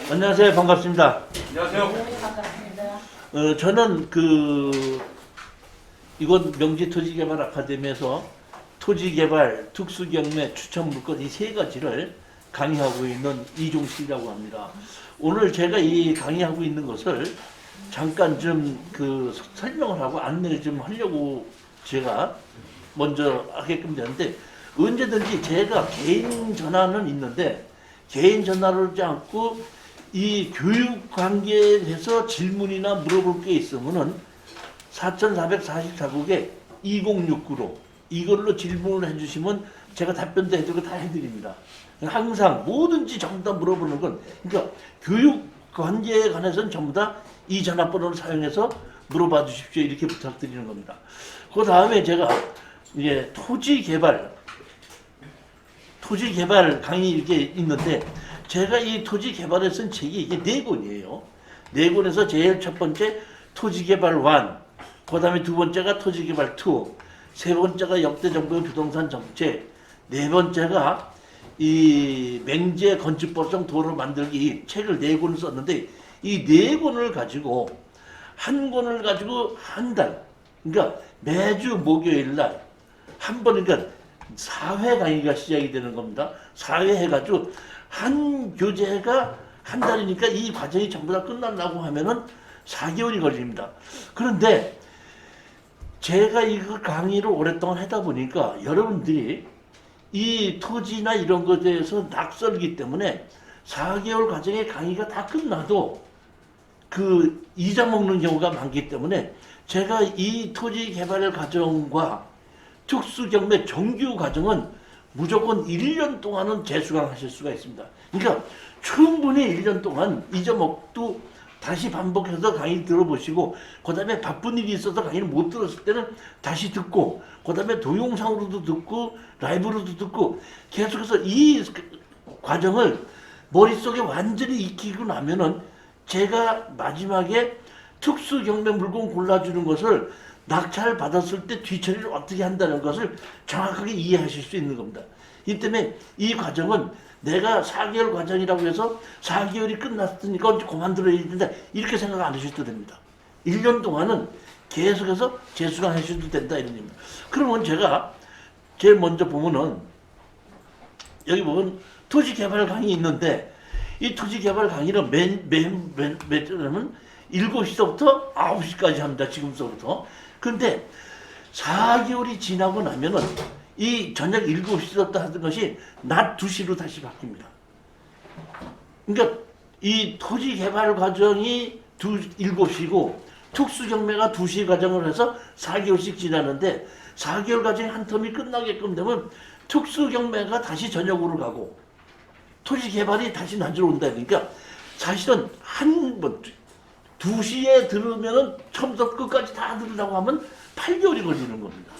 안녕하세요. 반갑습니다. 안녕하세요. 네, 반갑습니다. 저는 이곳 명지토지개발 아카데미에서 토지개발, 특수경매, 추천물건 이 세 가지를 강의하고 있는 이종식이라고 합니다. 오늘 제가 이 강의하고 있는 것을 잠깐 좀 설명을 하고 안내를 좀 하려고 제가 먼저 하게끔 되는데, 언제든지 제가 개인 전화는 있는데 개인 전화를 하지 않고 이 교육 관계에 대해서 질문이나 물어볼 게 있으면은 4444국에 2069로 이걸로 질문을 해주시면 제가 답변도 해드리고 다 해드립니다. 항상 뭐든지 전부 다 물어보는 건, 그러니까 교육 관계에 관해서는 전부 다 이 전화번호를 사용해서 물어봐 주십시오, 이렇게 부탁드리는 겁니다. 그 다음에 제가 이제 토지 개발 강의 이렇게 있는데, 제가 이 토지 개발에 쓴 책이 이게 4권이에요. 4권에서 제일 첫 번째 토지 개발 1, 그 다음에 두 번째가 토지 개발 2, 세 번째가 역대 정부의 부동산 정책, 네 번째가 이 맹제 건축법상 도로 만들기, 이 책을 4권을 썼는데, 이 4권을 가지고 한 권을 가지고 한 달, 그러니까 매주 목요일 날 한 번, 그러니까 4회 강의가 시작이 되는 겁니다. 4회 해가지고 한 교재가 한 달이니까 이 과정이 전부 다 끝난다고 하면은 4개월이 걸립니다. 그런데 제가 이거 강의를 오랫동안 하다 보니까 여러분들이 이 토지나 이런 것에 대해서 낯설기 때문에 4개월 과정의 강의가 다 끝나도 잊어먹는 경우가 많기 때문에, 제가 이 토지 개발 과정과 특수경매 정규 과정은 무조건 1년 동안은 재수강하실 수가 있습니다. 그러니까 충분히 1년 동안 잊어먹도 다시 반복해서 강의 들어보시고, 그 다음에 바쁜 일이 있어서 강의를 못 들었을 때는 다시 듣고, 그 다음에 동영상으로도 듣고 라이브로도 듣고, 계속해서 이 과정을 머릿속에 완전히 익히고 나면은 제가 마지막에 특수경매 물건 골라주는 것을 낙찰 받았을 때 뒤처리를 어떻게 한다는 것을 정확하게 이해하실 수 있는 겁니다. 이 때문에 이 과정은 내가 4개월 과정이라고 해서 4개월이 끝났으니까 그만둬야 된다, 이렇게 생각 안 하셔도 됩니다. 1년 동안은 계속해서 재수강 하셔도 된다, 이런 겁니다. 그러면 제가 제일 먼저 보면은, 여기 보면 토지 개발 강의 있는데, 이 토지 개발 강의는 몇 주냐면 7시부터 9시까지 합니다. 지금서부터. 근데 4개월이 지나고 나면은 이 저녁 7시부터 하던 것이 낮 2시로 다시 바뀝니다. 그러니까 이 토지 개발 과정이 7시고 특수경매가 2시 과정을 해서 4개월씩 지나는데, 4개월 과정이 한 텀이 끝나게끔 되면 특수경매가 다시 저녁으로 가고 토지 개발이 다시 낮으로 온다. 그러니까 사실은 한 번 2시에 들으면은 처음부터 끝까지 다 들으려고 하면 8개월이 걸리는 겁니다.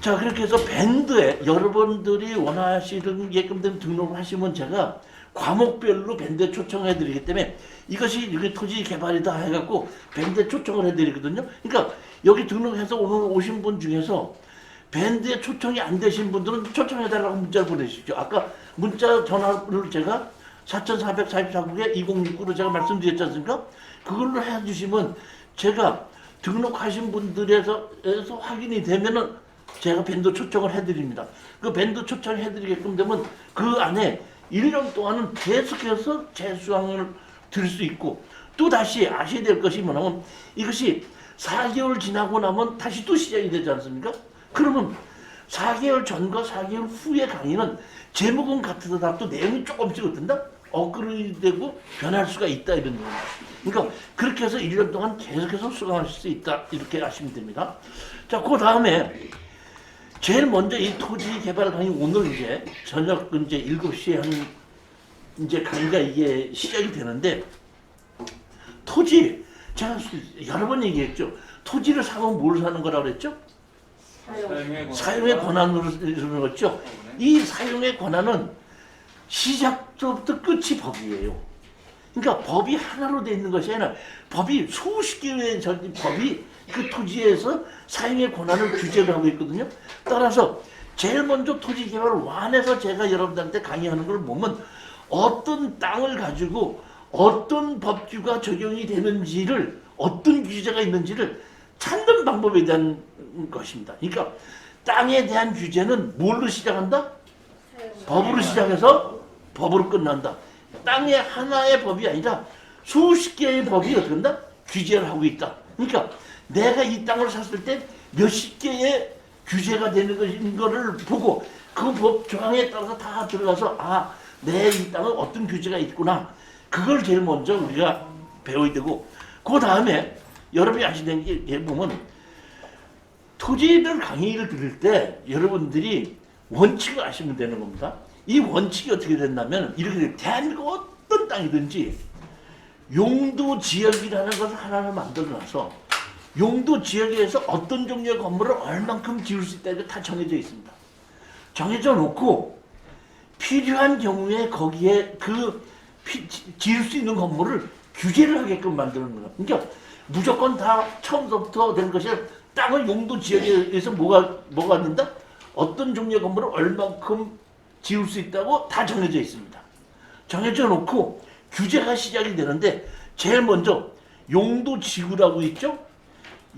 자, 그렇게 해서 밴드에 여러분들이 원하시는 게끔 된 등록을 하시면 제가 과목별로 밴드에 초청해 드리기 때문에, 이것이 여기 토지 개발이다 해갖고 밴드에 초청을 해 드리거든요. 그러니까 여기 등록해서 오늘 오신 분 중에서 밴드에 초청이 안 되신 분들은 초청해달라고 문자를 보내주십시오. 아까 문자 전화를 제가 4444국에 2069로 제가 말씀드렸지 않습니까? 그걸로 해주시면 제가 등록하신 분들에서 확인이 되면은 제가 밴드 초청을 해드립니다. 그 밴드 초청해드리게끔 되면 그 안에 1년 동안은 계속해서 재수강을 들을 수 있고, 또 다시 아셔야 될 것이 뭐냐면, 이것이 4개월 지나고 나면 다시 또 시작이 되지 않습니까? 그러면 4개월 전과 4개월 후의 강의는 제목은 같으더라도 내용이 조금씩 어떤다? 업그레이드되고 변할 수가 있다, 이런 겁니다. 그러니까 그렇게 해서 1년 동안 계속해서 수강하실 수 있다, 이렇게 하시면 됩니다. 자, 그 다음에 제일 먼저 이 토지 개발 강의, 오늘 이제 저녁 이제 7시에 이제 강의가 이게 시작이 되는데, 토지, 제가 여러 번 얘기했죠. 토지를 사면 뭘 사는 거라고 그랬죠? 사용의 권한으로 그렇죠. 이 사용의 권한은 시작부터 끝이 법이에요. 그러니까 법이 하나로 되어 있는 것이 아니라 법이 수십 개의 법이 그 토지에서 사용의 권한을 규제를 하고 있거든요. 따라서 제일 먼저 토지 개발 1에서 제가 여러분들한테 강의하는 걸 보면 어떤 땅을 가지고 어떤 법규가 적용이 되는지를, 어떤 규제가 있는지를 찾는 방법에 대한 것입니다. 그러니까 땅에 대한 규제는 뭘로 시작한다? 법으로 시작해서 법으로 끝난다. 땅의 하나의 법이 아니라 수십 개의 법이 어떻게 한다? 규제를 하고 있다. 그러니까 내가 이 땅을 샀을 때 몇십 개의 규제가 되는 거를 보고 그 법 조항에 따라서 다 들어가서 내 이 땅은 어떤 규제가 있구나. 그걸 제일 먼저 우리가 배워야 되고, 그 다음에 여러분이 아시는 게 보면 토지를 강의를 들을 때 여러분들이 원칙을 아시면 되는 겁니다. 이 원칙이 어떻게 된다면 이렇게 돼요. 대한민국 어떤 땅이든지 용도 지역이라는 것을 하나를 만들어놔서 용도 지역에서 어떤 종류의 건물을 얼만큼 지을 수 있다 이거 다 정해져 있습니다. 정해져 놓고 필요한 경우에 거기에 지을 수 있는 건물을 규제를 하게끔 만드는 거예요. 그러니까 무조건 다 처음부터 되는 것이 아니라 땅의 용도 지역에서 뭐가 된다? 어떤 종류의 건물을 얼만큼 지을 수 있다고 다 정해져 있습니다. 정해져 놓고 규제가 시작이 되는데 제일 먼저 용도지구라고 있죠?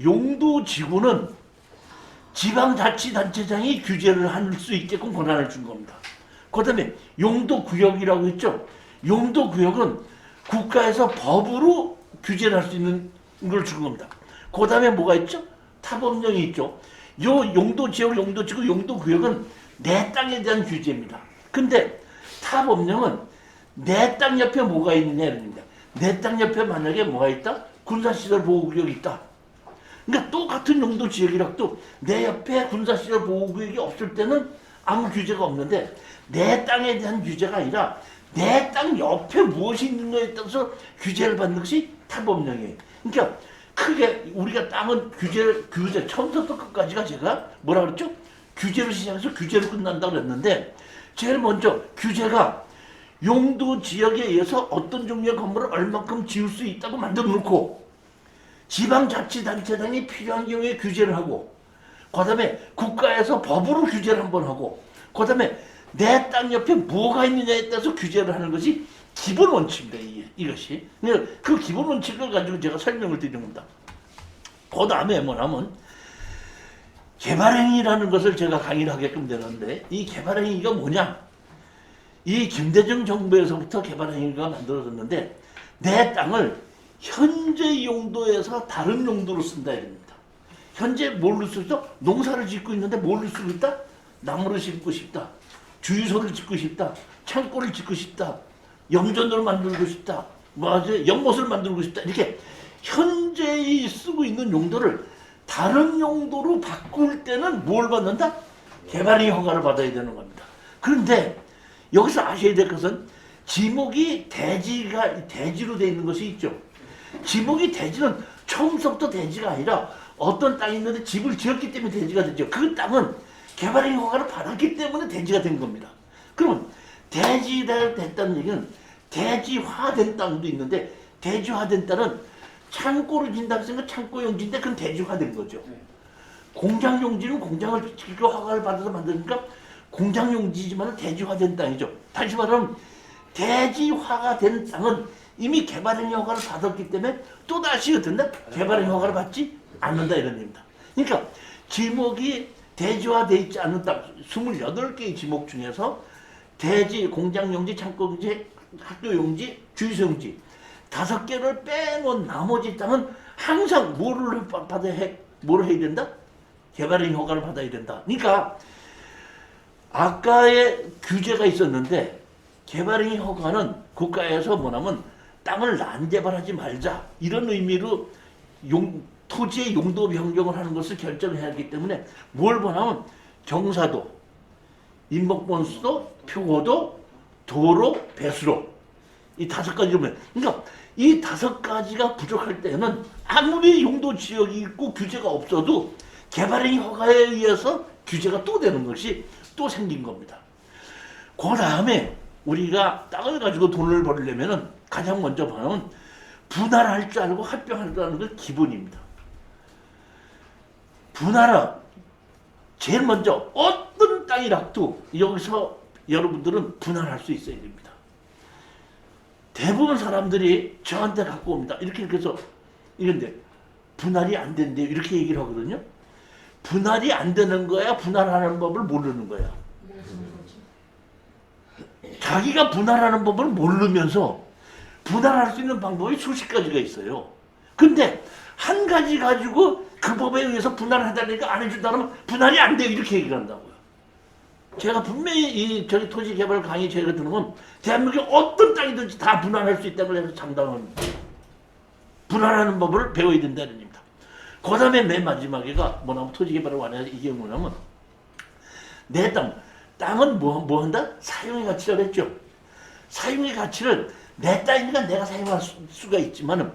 용도지구는 지방자치단체장이 규제를 할 수 있게끔 권한을 준 겁니다. 그 다음에 용도구역이라고 있죠? 용도구역은 국가에서 법으로 규제를 할 수 있는 걸 준 겁니다. 그 다음에 뭐가 있죠? 타법령이 있죠. 요 용도지역, 용도지구, 용도구역은 내 땅에 대한 규제입니다. 근데 타법령은 내 땅 옆에 뭐가 있느냐 이럽니다. 내 땅 옆에 만약에 뭐가 있다? 군사시설 보호구역이 있다. 그러니까 똑같은 용도지역이라도 내 옆에 군사시설 보호구역이 없을 때는 아무 규제가 없는데 내 땅에 대한 규제가 아니라 내 땅 옆에 무엇이 있는가에 따라서 규제를 받는 것이 타법령이에요. 그러니까 크게 우리가 땅은 규제 처음부터 끝까지가 제가 뭐라 그랬죠? 규제로 시작해서 규제로 끝난다고 그랬는데 제일 먼저 규제가 용도 지역에 의해서 어떤 종류의 건물을 얼만큼 지을 수 있다고 만들어 놓고 지방자치단체장이 필요한 경우에 규제를 하고 그 다음에 국가에서 법으로 규제를 한번 하고 그 다음에 내 땅 옆에 뭐가 있느냐에 따라서 규제를 하는 것이 기본 원칙입니다. 이것이. 그 기본 원칙을 가지고 제가 설명을 드리는 겁니다. 그 다음에 뭐냐면 개발행위라는 것을 제가 강의를 하게끔 되는데 이 개발행위가 뭐냐? 이 김대중 정부에서부터 개발행위가 만들어졌는데 내 땅을 현재 용도에서 다른 용도로 쓴다 이겁니다. 현재 뭘로 쓰고 있어? 농사를 짓고 있는데 뭘로 쓰고 있다? 나무를 심고 싶다. 주유소를 짓고 싶다. 창고를 짓고 싶다. 염전으로 만들고 싶다. 연못을 만들고 싶다. 이렇게 현재 쓰고 있는 용도를 다른 용도로 바꿀 때는 뭘 받는다? 개발행위 허가를 받아야 되는 겁니다. 그런데 여기서 아셔야 될 것은 지목이 대지로 되어 있는 것이 있죠. 지목이 대지는 처음부터 대지가 아니라 어떤 땅이 있는데 집을 지었기 때문에 대지가 되죠. 그 땅은 개발행위 허가를 받았기 때문에 대지가 된 겁니다. 그러면 대지가 됐다는 얘기는 대지화된 땅도 있는데 대지화된 땅은 창고를 진다고 생각 창고 용지인데 그건 대지화된 거죠. 공장 용지는 공장을 짓고 허가를 받아서 만드니까 공장 용지지만 대지화된 땅이죠. 다시 말하면 대지화가 된 땅은 이미 개발행위 허가를 받았기 때문에 또다시 어떤다? 개발행위 허가를 받지 않는다 이런 얘기입니다. 그러니까 지목이 대지화되어 있지 않은 땅 28개의 지목 중에서 대지, 공장 용지, 창고 용지, 학교 용지, 주유소 용지 5개를 빼놓은 나머지 땅은 항상 뭐를 해야 된다? 개발행위 허가를 받아야 된다. 그러니까 아까의 규제가 있었는데 개발행위 허가는 국가에서 뭐냐면 땅을 난개발하지 말자 이런 의미로 토지의 용도 변경을 하는 것을 결정해야 하기 때문에 뭘 보냐면 경사도, 인목번수도, 표고도, 도로, 배수로 이 5가지를 보면 그러니까 이 5가지가 부족할 때는 아무리 용도 지역이 있고 규제가 없어도 개발행위 허가에 의해서 규제가 또 되는 것이 또 생긴 겁니다. 그 다음에 우리가 땅을 가지고 돈을 벌려면 가장 먼저 보면 분할할 줄 알고 합병할 줄 아는 게 기본입니다. 분할은 제일 먼저 어떤 땅이라도 여기서 여러분들은 분할할 수 있어야 됩니다. 대부분 사람들이 저한테 갖고 옵니다. 이렇게 해서 이런데 분할이 안 된대요. 이렇게 얘기를 하거든요. 분할이 안 되는 거야, 분할하는 법을 모르는 거야. 자기가 분할하는 법을 모르면서 분할할 수 있는 방법이 수십 가지가 있어요. 근데 한 가지 가지고 그 법에 의해서 분할을 해달라니까 안 해준다면 분할이 안 돼요. 이렇게 얘기를 한다고요. 제가 분명히 저기 토지개발 강의 제가 들으면 대한민국의 어떤 땅이든지 다 분할할 수 있다고 해서 장담합니다. 분할하는 법을 배워야 된다는 얘기입니다. 그 다음에 맨 마지막에가 뭐냐면 토지개발을 완화해서 이게 뭐냐면 내 땅은 뭐 한다? 사용의 가치라고 했죠. 사용의 가치를 내 땅이니까 내가 사용할 수가 있지만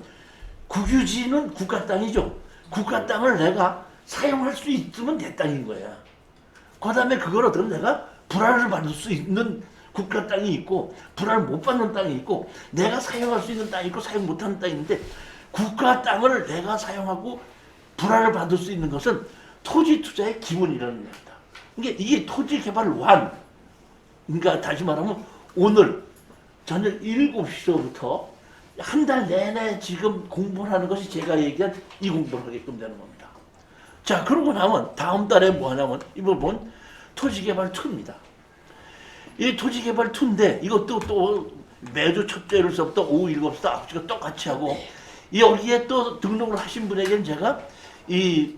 국유지는 국가 땅이죠. 국가 땅을 내가 사용할 수 있으면 내 땅인 거야. 그 다음에 그걸 어떤 내가 불화를 받을 수 있는 국가 땅이 있고 불화를 못 받는 땅이 있고 내가 사용할 수 있는 땅이 있고 사용 못하는 땅이 있는데 국가 땅을 내가 사용하고 불화를 받을 수 있는 것은 토지 투자의 기본이라는 겁니다. 이게 토지 개발 완. 그러니까 다시 말하면 오늘 저녁 7시서부터 한 달 내내 지금 공부를 하는 것이 제가 얘기한 이 공부를 하게끔 되는 겁니다. 자, 그러고 나면 다음 달에 뭐 하냐면 이 부분 토지개발 2입니다. 이 토지개발 2인데 이것도 또 매주 첫째로서부터 오후 7시부터 9시가 똑같이 하고 여기에 또 등록을 하신 분에게는 제가 이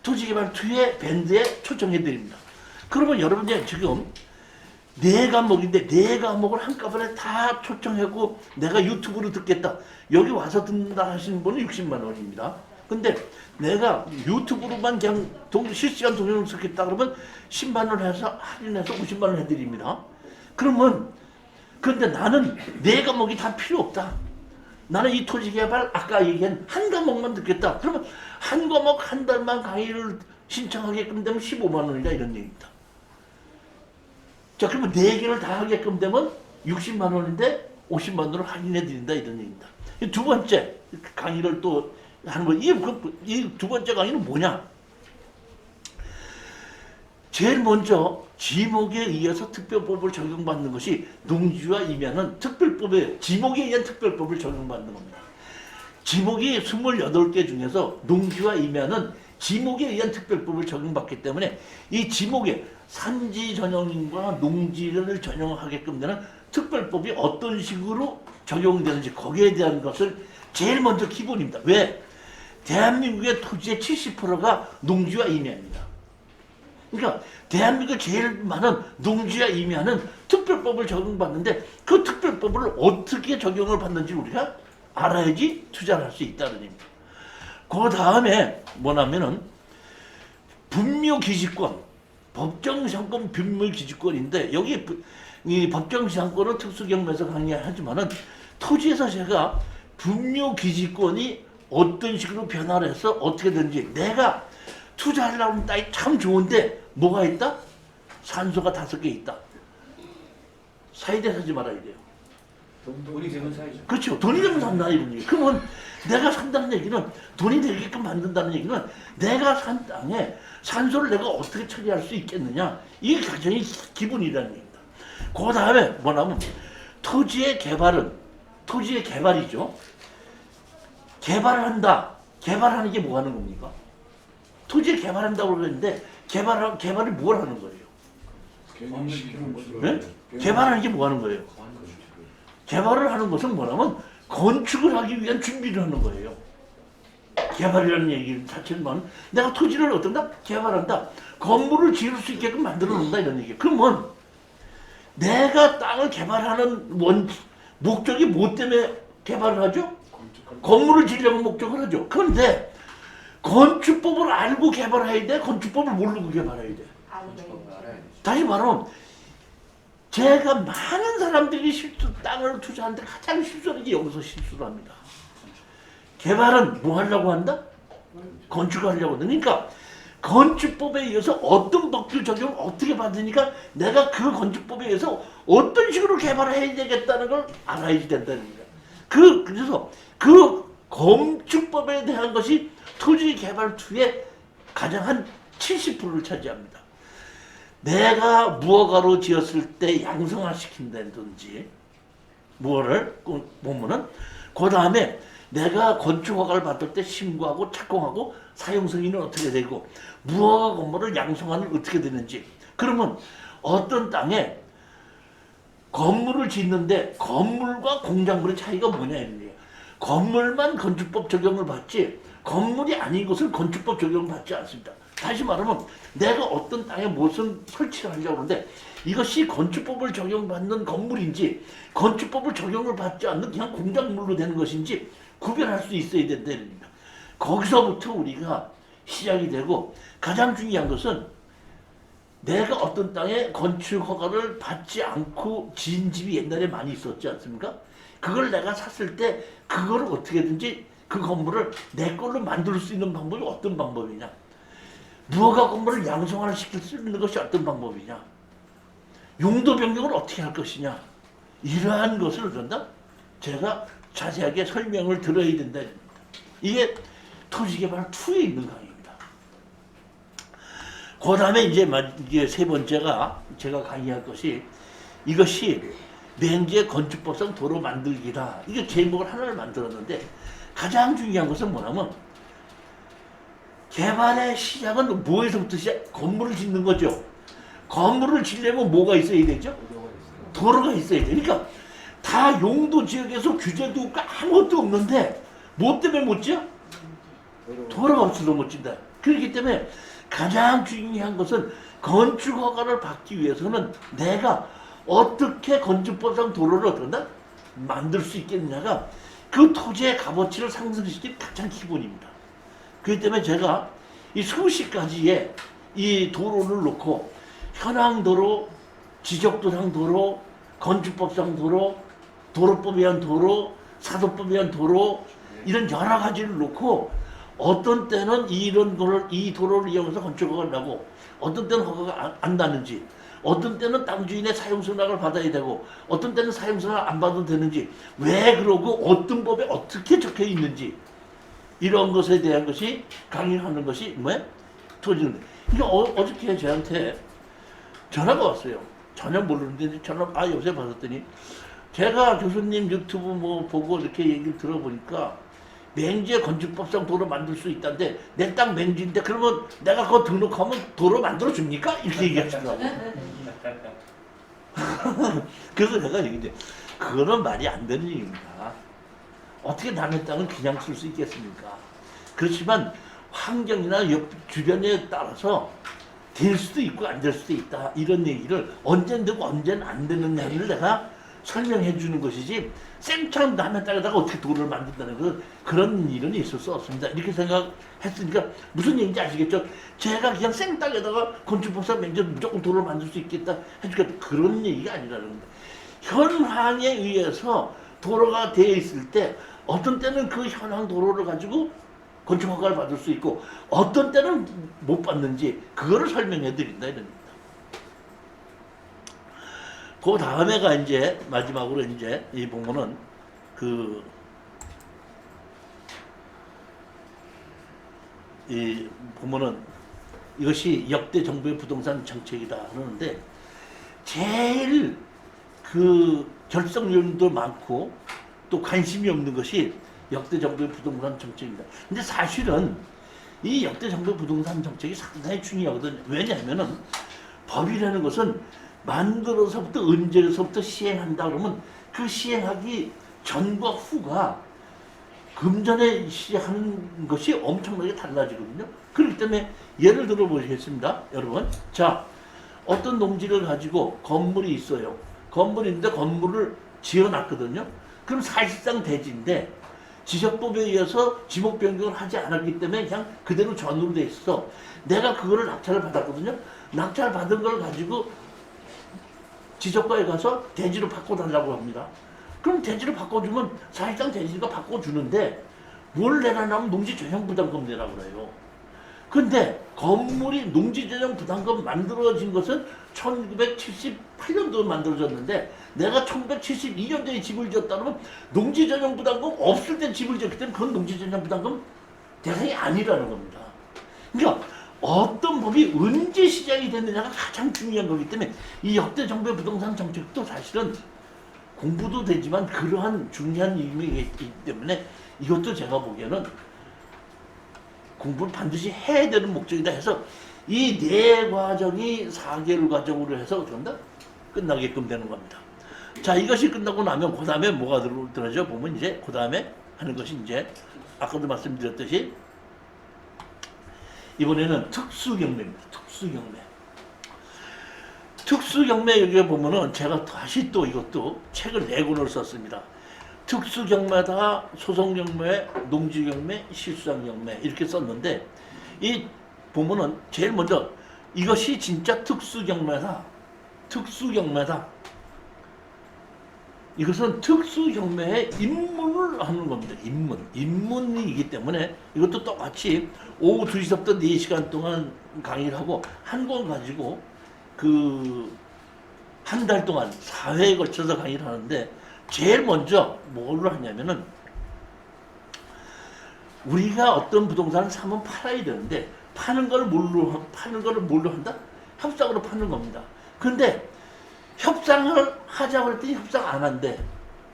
토지개발 2의 밴드에 초청해 드립니다. 그러면 여러분이 지금 4과목인데 4과목을 한꺼번에 다 초청하고 내가 유튜브로 듣겠다. 여기 와서 듣는다 하시는 분은 60만 원입니다. 근데 내가 유튜브로만 그냥 실시간 동영상 듣겠다 그러면 10만 원 해서 할인해서 50만 원 해드립니다. 그러면 근데 나는 4과목이 다 필요 없다. 나는 이 토지개발 아까 얘기한 한 과목만 듣겠다. 그러면 한 과목 한 달만 강의를 신청하게끔 되면 15만 원이다 이런 얘기입니다. 자, 그러면 4개를 다 하게끔 되면 60만 원인데 50만 원을 할인해 드린다 이런 얘기입니다. 두 번째 강의를 또 하는 거, 이 두 번째 강의는 뭐냐? 제일 먼저 지목에 의해서 특별법을 적용받는 것이 농지와 임야는 특별법에 지목에 의한 특별법을 적용받는 겁니다. 지목이 28개 중에서 농지와 임야는 지목에 의한 특별법을 적용받기 때문에 이 지목에 산지 전용과 농지를 전용하게끔 되는 특별법이 어떤 식으로 적용되는지 거기에 대한 것을 제일 먼저 기본입니다. 왜? 대한민국의 토지의 70%가 농지와 임야입니다. 그러니까 대한민국에 제일 많은 농지와 임야는 특별법을 적용받는데 그 특별법을 어떻게 적용을 받는지 우리가 알아야지 투자를 할 수 있다는 얘기입니다. 그 다음에 뭐냐면은 분묘기지권, 법정시장권 분묘기지권인데 여기 이 법정시장권은 특수경매에서 강의하지만은 토지에서 제가 분묘기지권이 어떤 식으로 변화를 해서 어떻게 되는지 내가 투자하려고 하는 땅이 참 좋은데 뭐가 있다? 산소가 5개 있다. 사야 돼, 사지 말아야 돼요. 돈이 되면 사야죠. 그렇죠. 돈이 되면 산다 이런 얘기. 그러면 내가 산다는 얘기는 돈이 되게끔 만든다는 얘기는 내가 산 땅에 산소를 내가 어떻게 처리할 수 있겠느냐. 이게 가장 기본이라는 얘기입니다. 그 다음에 뭐냐면 토지의 개발이죠. 개발을 한다. 개발하는 게 뭐 하는 겁니까? 토지를 개발한다고 그러는데 개발이 뭘 하는 거예요? 네? 개발하는 게 뭐 하는 거예요? 개발을 하는 것은 뭐냐면 건축을 하기 위한 준비를 하는 거예요. 개발이라는 얘기 자체는 내가 토지를 어떤다? 개발한다. 건물을 지을 수 있게끔 만들어 놓는다 이런 얘기. 그러면 내가 땅을 개발하는 목적이 뭐 때문에 개발을 하죠? 건물을 지으려고 목적을 하죠. 그런데 건축법을 알고 개발해야 돼? 건축법을 모르고 개발해야 돼? 다시 말하면 제가 많은 사람들이 땅을 투자하는데 가장 실수하는 게 여기서 실수를 합니다. 개발은 뭐 하려고 한다? 건축하려고 한다. 그러니까 건축법에 의해서 어떤 법규 적용을 어떻게 받으니까 내가 그 건축법에 의해서 어떤 식으로 개발을 해야 되겠다는 걸 알아야지 된다는 거예요. 그래서 그 건축법에 대한 것이 토지개발 2의 가장 한 70%를 차지합니다. 내가 무허가로 지었을 때 양성화 시킨다든지 뭐를 보면은 그 다음에 내가 건축 허가를 받을 때 신고하고 착공하고 사용 승인은 어떻게 되고 무허가 건물을 양성하는 어떻게 되는지. 그러면 어떤 땅에 건물을 짓는데 건물과 공작물의 차이가 뭐냐 이런 거예요. 건물만 건축법 적용을 받지 건물이 아닌 것은 건축법 적용을 받지 않습니다. 다시 말하면 내가 어떤 땅에 무슨 설치를 하려고 하는데 이것이 건축법을 적용받는 건물인지 건축법을 적용을 받지 않는 그냥 공작물로 되는 것인지 구별할 수 있어야 된다는 겁니다. 거기서부터 우리가 시작이 되고 가장 중요한 것은 내가 어떤 땅에 건축 허가를 받지 않고 지은 집이 옛날에 많이 있었지 않습니까? 그걸 내가 샀을 때 그거를 어떻게든지 그 건물을 내 걸로 만들 수 있는 방법이 어떤 방법이냐? 무허가 건물을 양성화를 시킬 수 있는 것이 어떤 방법이냐? 용도 변경을 어떻게 할 것이냐? 이러한 것을 그런다? 제가 자세하게 설명을 들어야 된다. 이게 토지개발 2에 있는 강의입니다. 그 다음에 이제 세 번째가 제가 강의할 것이 이것이 맹지의 건축법상 도로 만들기다. 이게 제목을 하나를 만들었는데 가장 중요한 것은 뭐냐면 개발의 시작은 뭐에서부터 시작? 건물을 짓는 거죠. 건물을 지려면 뭐가 있어야 되죠? 도로가 있어야 돼. 그러니까 다 용도 지역에서 규제도 없고 아무것도 없는데 뭐 때문에 못 지어? 도로가 없어서 못 진다. 그렇기 때문에 가장 중요한 것은 건축 허가를 받기 위해서는 내가 어떻게 건축법상 도로를 어떤다? 만들 수 있겠느냐가 그 토지의 값어치를 상승시킬 가장 기본입니다. 그렇기 때문에 제가 이 수십 가지의 이 도로를 놓고 현황도로, 지적도상 도로, 건축법상 도로, 도로법에 의한 도로, 사도법에 의한 도로 이런 여러 가지를 놓고 어떤 때는 이런 거를 이 도로를 이용해서 건축허가를 나고 어떤 때는 허가가 안 나는지 어떤 때는 땅 주인의 사용승낙을 받아야 되고 어떤 때는 사용승낙을 안 받아도 되는지 왜 그러고 어떤 법에 어떻게 적혀 있는지 이런 것에 대한 것이 강의하는 것이 뭐야? 토지인데 이게 어저께 저한테 전화가 왔어요. 전혀 모르는데 전화 요새 받았더니 제가 교수님 유튜브 뭐 보고 이렇게 얘기를 들어보니까 맹지의 건축법상 도로 만들 수 있다는데 내 땅 맹지인데 그러면 내가 그거 등록하면 도로 만들어 줍니까? 이렇게 얘기하시더라고. 그래서 내가 얘기했는데 그거는 말이 안 되는 얘기입니다. 어떻게 남의 땅을 그냥 쓸 수 있겠습니까? 그렇지만 환경이나 옆 주변에 따라서 될 수도 있고 안 될 수도 있다. 이런 얘기를 언제는 되고 언제는 안 되느냐를 내가 설명해 주는 것이지 생처럼 남의 땅에다가 어떻게 도로를 만든다는 그런 일은 있을 수 없습니다. 이렇게 생각했으니까 무슨 얘기인지 아시겠죠? 제가 그냥 생땅에다가 건축법상 맹지로 무조건 도로를 만들 수 있겠다 해주겠다 그런 얘기가 아니라는 겁니다. 현황에 의해서 도로가 되어 있을 때 어떤 때는 그 현황 도로를 가지고 건축허가를 받을 수 있고 어떤 때는 못 받는지 그거를 설명해 드린다 이런 겁니다. 그 다음에가 이제 마지막으로 이제 이 보면은 이 보면은 이것이 역대 정부의 부동산 정책이다 하는데 제일 결정 요인도 많고 또 관심이 없는 것이 역대 정부의 부동산 정책입니다. 근데 사실은 이 역대 정부의 부동산 정책이 상당히 중요하거든요. 왜냐하면은 법이라는 것은 만들어서부터 언제서부터 시행한다 그러면 그 시행하기 전과 후가 금전에 시행하는 것이 엄청나게 달라지거든요. 그렇기 때문에 예를 들어 보시겠습니다. 여러분. 자, 어떤 농지를 가지고 건물이 있어요. 건물이 있는데 건물을 지어놨거든요. 그럼 사실상 대지인데 지적법에 의해서 지목 변경을 하지 않았기 때문에 그냥 그대로 전으로 돼 있어. 내가 그거를 낙찰을 받았거든요. 낙찰 받은 걸 가지고 지적과에 가서 대지로 바꿔달라고 합니다. 그럼 대지로 바꿔주면 사실상 대지가 바꿔주는데 뭘 내라냐면 농지전용 부담금 내라고 그래요. 근데 건물이 농지전용 부담금 만들어진 것은 1978년도에 만들어졌는데 내가 1972년도에 집을 지었다 그러면 농지전용 부담금 없을 때 집을 지었기 때문에 그건 농지전용 부담금 대상이 아니라는 겁니다. 그러니까 어떤 법이 언제 시작이 됐느냐가 가장 중요한 거기 때문에 이 역대 정부의 부동산 정책도 사실은 공부도 되지만 그러한 중요한 의미가 있기 때문에 이것도 제가 보기에는 공부를 반드시 해야 되는 목적이다 해서 이 네 과정이 4개월 과정으로 해서 어떡한다? 끝나게끔 되는 겁니다. 자, 이것이 끝나고 나면 그 다음에 뭐가 들어죠? 보면 이제 그 다음에 하는 것이 이제 아까도 말씀드렸듯이 이번에는 특수경매입니다. 특수경매. 특수경매 여기 보면은 제가 다시 또 이것도 책을 4권을 썼습니다. 특수경매다, 소송경매, 농지경매, 실수상경매 이렇게 썼는데 이 보면은 제일 먼저 이것이 진짜 특수경매다. 특수경매다. 이것은 특수경매에 입문을 하는 겁니다. 입문이기 때문에 이것도 똑같이 오후 2시부터 4시간 동안 강의를 하고 한 권 가지고 한 달 동안 4회에 걸쳐서 강의를 하는데 제일 먼저 뭘 하냐면은 우리가 어떤 부동산을 사면 팔아야 되는데 파는 걸 뭘로 한다? 협상으로 파는 겁니다. 근데 협상을 하자고 했더니 협상 안 한대.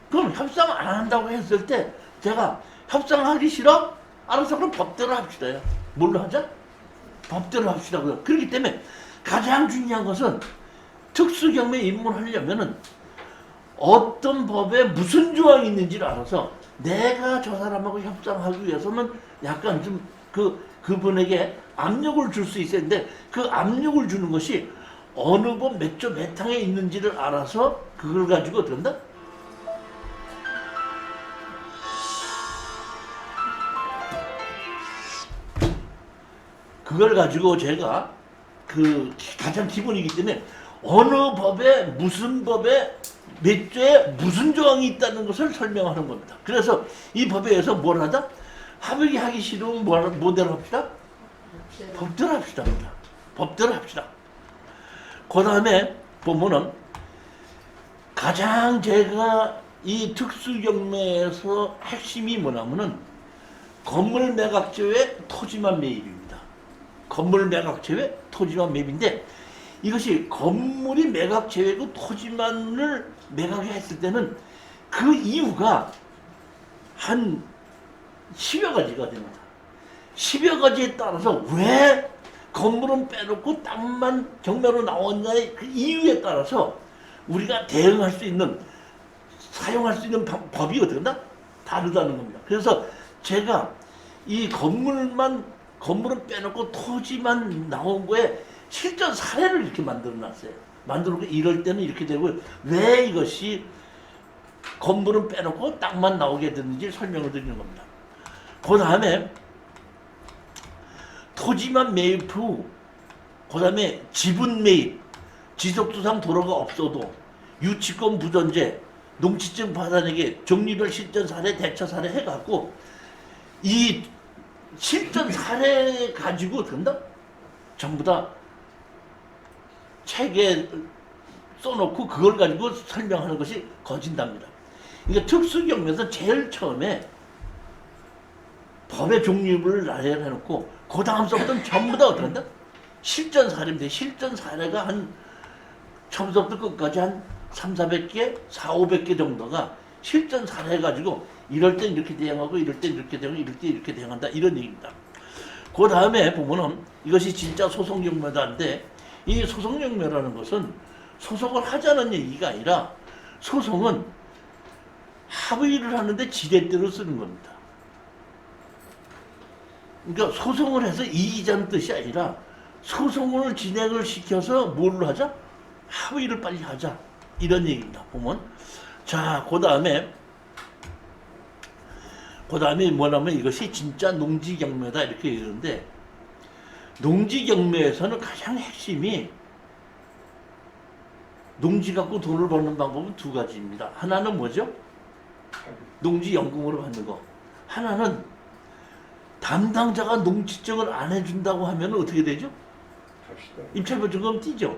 그럼 협상 안 한다고 했을 때 제가 협상하기 싫어? 알아서 그럼 법대로 합시다요. 뭘로 하자? 법대로 합시다고요. 그렇기 때문에 가장 중요한 것은 특수경매에 입문하려면은 어떤 법에 무슨 조항이 있는지를 알아서 내가 저 사람하고 협상하기 위해서는 약간 좀 그분에게 압력을 줄 수 있어야 되는데 그 압력을 주는 것이 어느 법 몇 조 몇 항에 있는지를 알아서 그걸 가지고 어떤다? 그걸 가지고 제가 가장 기본이기 때문에 어느 법에 무슨 법에 몇 조에 무슨 조항이 있다는 것을 설명하는 겁니다. 그래서 이 법에 의해서 뭘 하자? 합의가 하기 싫으면 뭐대로 합시다? 법대로 합시다. 법대로 합시다. 그 다음에 보면은 가장 제가 이 특수경매에서 핵심이 뭐냐면은 건물 매각 제외 토지만 매입입니다. 건물 매각 제외 토지만 매입인데 이것이 건물이 매각 제외고 토지만을 매각을 했을 때는 그 이유가 한 10여 가지가 됩니다. 10여 가지에 따라서 왜 건물은 빼놓고 땅만 경매로 나왔냐의 그 이유에 따라서 우리가 대응할 수 있는 사용할 수 있는 법이 어떻게 된다? 다르다는 겁니다. 그래서 제가 이 건물은 빼놓고 토지만 나온 거에 실전 사례를 이렇게 만들어 놨어요. 만들어 놓고 이럴 때는 이렇게 되고 왜 이것이 건물은 빼놓고 땅만 나오게 됐는지 설명을 드리는 겁니다. 그 다음에 토지만 매입 후, 그 다음에 지분 매입, 지속수상 도로가 없어도 유치권 부존재, 농지증 파산에게 종류별 실전 사례, 대처 사례 해갖고 이 실전 사례 가지고 된다? 전부 다 책에 써놓고 그걸 가지고 설명하는 것이 거진답니다. 그러니까 특수경매에서 제일 처음에 법의 종류를 나열해놓고 그 다음서부터는 전부 다 어떻게 한다? 실전 사례인데 실전 사례가 한 처음부터 끝까지 한 300~400개, 400~500개 정도가 실전 사례 가지고 이럴 땐 이렇게 대응하고 이럴 땐 이렇게 대응하고 이럴 때 이렇게 대응한다 이런 얘기입니다. 그 다음에 보면은 이것이 진짜 소송경매다인데 이 소송경매라는 것은 소송을 하자는 얘기가 아니라 소송은 합의를 하는데 지렛대로 쓰는 겁니다. 그러니까 소송을 해서 이기자는 뜻이 아니라 소송을 진행을 시켜서 뭘로 하자? 합의를 빨리 하자 이런 얘기입니다. 보면 자, 그 다음에 뭐냐면 이것이 진짜 농지경매다 이렇게 얘기하는데 농지경매에서는 가장 핵심이 농지 갖고 돈을 버는 방법은 두 가지입니다. 하나는 뭐죠? 농지연금으로 받는 거. 하나는 담당자가 농지증을 안 해준다고 하면 어떻게 되죠? 입찰보증금 띄죠.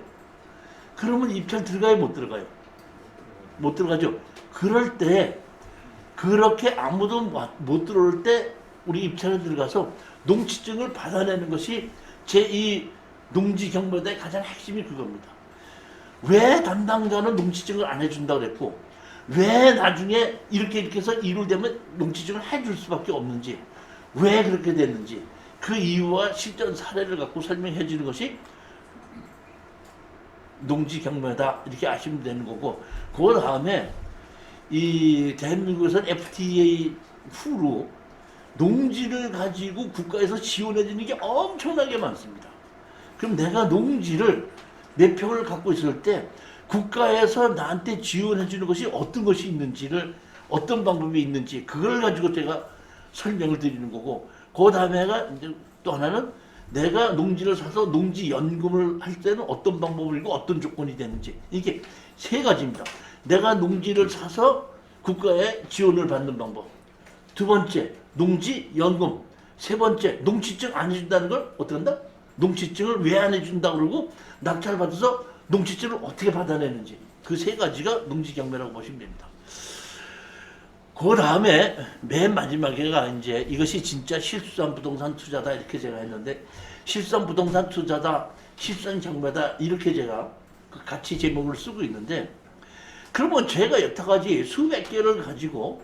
그러면 입찰 들어가요? 못 들어가요? 못 들어가죠. 그럴 때 그렇게 아무도 못 들어올 때 우리 입찰에 들어가서 농지증을 받아내는 것이 제2 농지경매의 가장 핵심이 그겁니다. 왜 담당자는 농지증을 안 해준다고 그랬고 왜 나중에 이렇게 해서 이루되면 농지증을 해줄 수밖에 없는지, 왜 그렇게 됐는지 그 이유와 실전 사례를 갖고 설명해 주는 것이 농지 경매다 이렇게 아시면 되는 거고, 그 다음에 이 대한민국에서는 FTA 후로 농지를 가지고 국가에서 지원해 주는 게 엄청나게 많습니다. 그럼 내가 농지를 몇 평을 갖고 있을 때 국가에서 나한테 지원해 주는 것이 어떤 것이 있는지를, 어떤 방법이 있는지 그걸 가지고 제가 설명을 드리는 거고, 그 다음에가 이제 또 하나는 내가 농지를 사서 농지 연금을 할 때는 어떤 방법이고 어떤 조건이 되는지, 이게 세 가지입니다. 내가 농지를 사서 국가의 지원을 받는 방법, 두 번째 농지 연금, 세 번째 농지증 안 해준다는 걸 어떻게 한다? 농지증을 왜 안 해준다 그러고 낙찰 받아서 농지증을 어떻게 받아내는지, 그 세 가지가 농지 경매라고 보시면 됩니다. 그 다음에 맨 마지막에가 이제 이것이 진짜 실수한 부동산 투자다 이렇게 제가 했는데, 실수한 부동산 투자다, 실수한 경매다 이렇게 제가 같이 제목을 쓰고 있는데, 그러면 제가 여태까지 수백 개를 가지고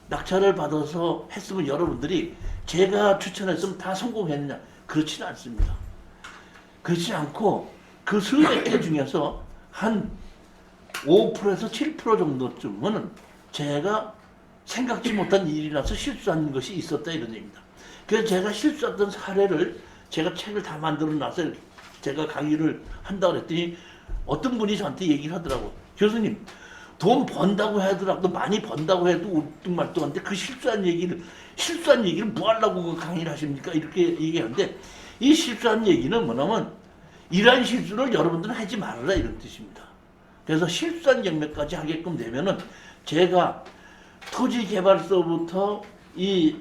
낙찰을 받아서 했으면 여러분들이 제가 추천했으면 다 성공했느냐? 그렇지는 않습니다. 그렇지 않고 그 수백 개 중에서 한 5%에서 7% 정도쯤은 제가 생각지 못한 일이 나서 실수한 것이 있었다 이런 얘기입니다. 그래서 제가 실수했던 사례를 제가 책을 다 만들어 놔서 제가 강의를 한다고 그랬더니 어떤 분이 저한테 얘기를 하더라고. 교수님, 돈 번다고 하더라도, 많이 번다고 해도 울뚱말뚱한데 그 실수한 얘기를 뭐 하려고 그 강의를 하십니까? 이렇게 얘기하는데, 이 실수한 얘기는 뭐냐면 이러한 실수를 여러분들은 하지 말아라 이런 뜻입니다. 그래서 실수한 경매까지 하게끔 되면은 제가 토지개발서부터 이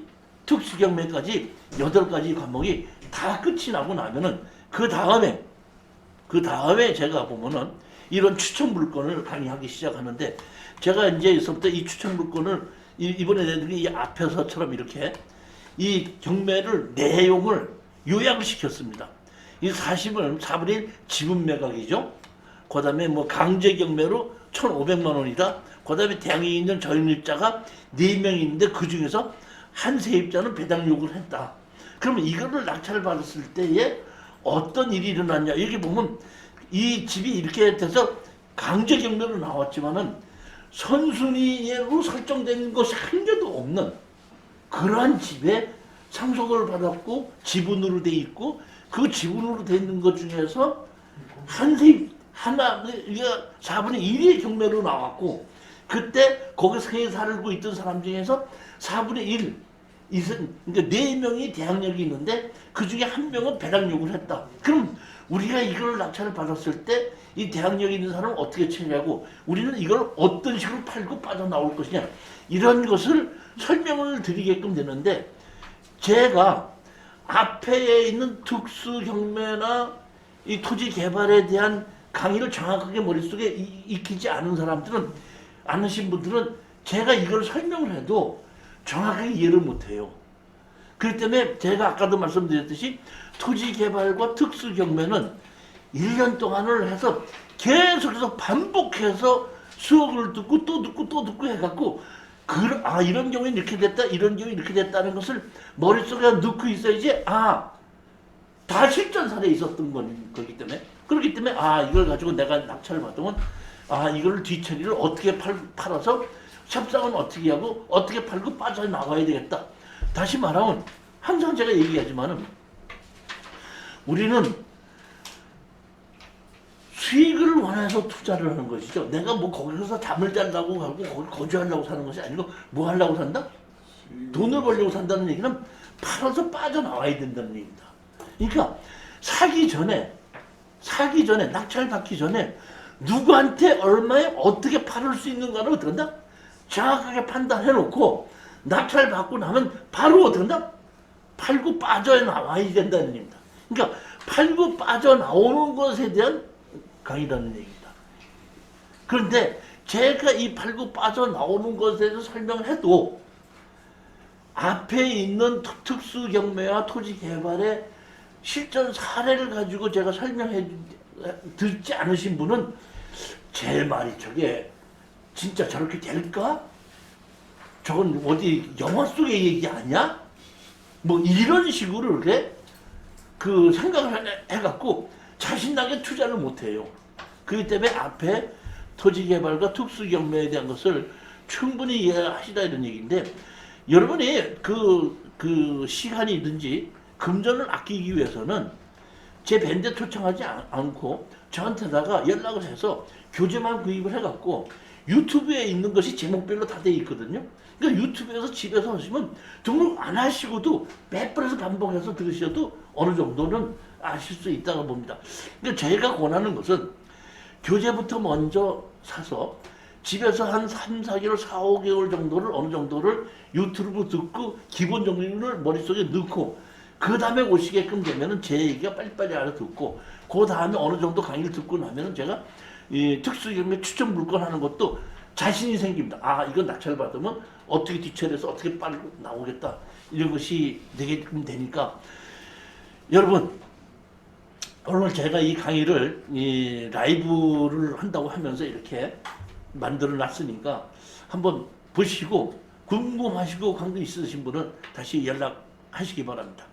특수경매까지 8가지 과목이 다 끝이 나고 나면은 그 다음에 제가 보면은 이런 추천 물건을 강의하기 시작하는데, 제가 이제 여기서부터 이 추천 물건을 이번에 내드린 이 앞에서처럼 이렇게 이 경매를 내용을 요약을 시켰습니다. 이 4분의 1 지분 매각이죠. 그 다음에 뭐 강제 경매로 1,500만 원이다. 그 다음에 대항에 있는 전입자가 4명이 있는데 그 중에서 한 세입자는 배당 요구를 했다. 그러면 이거를 낙찰을 받았을 때에 어떤 일이 일어났냐. 여기 보면 이 집이 이렇게 돼서 강제 경매로 나왔지만은 선순위로 설정된 것이 한 개도 없는 그러한 집에 상속을 받았고 지분으로 돼 있고, 그 지분으로 돼 있는 것 중에서 하나 4분의 1의 경매로 나왔고, 그때 거기서 살고 있던 사람 중에서 4분의 1, 그러니까 4명이 대항력이 있는데 그 중에 1명은 배당 요구를 했다. 그럼 우리가 이걸 낙찰을 받았을 때 이 대항력이 있는 사람은 어떻게 처리하고 우리는 이걸 어떤 식으로 팔고 빠져나올 것이냐, 이런 것을 설명을 드리게끔 되는데, 제가 앞에 있는 특수경매나 이 토지 개발에 대한 강의를 정확하게 머릿속에 익히지 않으신 분들은 제가 이걸 설명을 해도 정확하게 이해를 못해요. 그렇기 때문에 제가 아까도 말씀드렸듯이 토지 개발과 특수 경매는 1년 동안을 해서 계속해서 반복해서 수업을 듣고 또 듣고 또 듣고 해갖고 이런 경우에 이렇게 됐다, 이런 경우에 이렇게 됐다는 것을 머릿속에 넣고 있어야지, 다 실전 사례에 있었던 거기 때문에, 그렇기 때문에 이걸 가지고 내가 낙찰을 받으면 이걸 뒤처리를 어떻게 팔아서 협상은 어떻게 하고 어떻게 팔고 빠져나가야 되겠다. 다시 말하면 항상 제가 얘기하지만은 우리는 수익을 원해서 투자를 하는 것이죠. 내가 뭐 거기서 잠을 자려고 하고 거기 거주하려고 사는 것이 아니고 뭐 하려고 산다? 돈을 벌려고 산다는 얘기는 팔아서 빠져나와야 된다는 얘기입니다. 그러니까 사기 전에 낙찰 받기 전에 누구한테 얼마에 어떻게 팔을 수 있는가를 어떻게 한다? 정확하게 판단해 놓고 낙찰 받고 나면 바로 어떻게 한다? 팔고 빠져나와야 된다는 얘기입니다. 그러니까 팔고 빠져나오는 것에 대한 강의라는 얘기입니다. 그런데 제가 이 팔고 빠져나오는 것에 대해서 설명을 해도 앞에 있는 특수 경매와 토지 개발의 실전 사례를 가지고 제가 설명해 듣지 않으신 분은 제 말이 저게 진짜 저렇게 될까? 저건 어디 영화 속의 얘기 아니야? 뭐 이런 식으로 이렇게 그 생각을 해갖고 자신나게 투자를 못해요. 그렇기 때문에 앞에 토지개발과 특수경매에 대한 것을 충분히 이해하시다 이런 얘기인데, 여러분이 그 시간이든지 금전을 아끼기 위해서는 제 밴드에 초청하지 않고 저한테다가 연락을 해서 교재만 구입을 해갖고 유튜브에 있는 것이 제목별로 다 돼 있거든요. 그러니까 유튜브에서 집에서 하시면 등록 안 하시고도 몇 번에서 반복해서 들으셔도 어느 정도는 아실 수 있다고 봅니다. 그러니까 제가 권하는 것은 교재부터 먼저 사서 집에서 한 3, 4개월, 4, 5개월 정도를 어느 정도를 유튜브 듣고 기본 정리를 머릿속에 넣고 그 다음에 오시게끔 되면은 제 얘기가 빨리빨리 알아듣고 그 다음에 어느 정도 강의를 듣고 나면은 제가 이 특수경매 추천 물건 하는 것도 자신이 생깁니다. 아, 이건 낙찰 받으면 어떻게 뒤처리해서 어떻게 빨리 나오겠다. 이런 것이 되게끔 되니까 여러분, 오늘 제가 이 강의를 이 라이브를 한다고 하면서 이렇게 만들어 놨으니까 한번 보시고 궁금하시고 관심 있으신 분은 다시 연락하시기 바랍니다.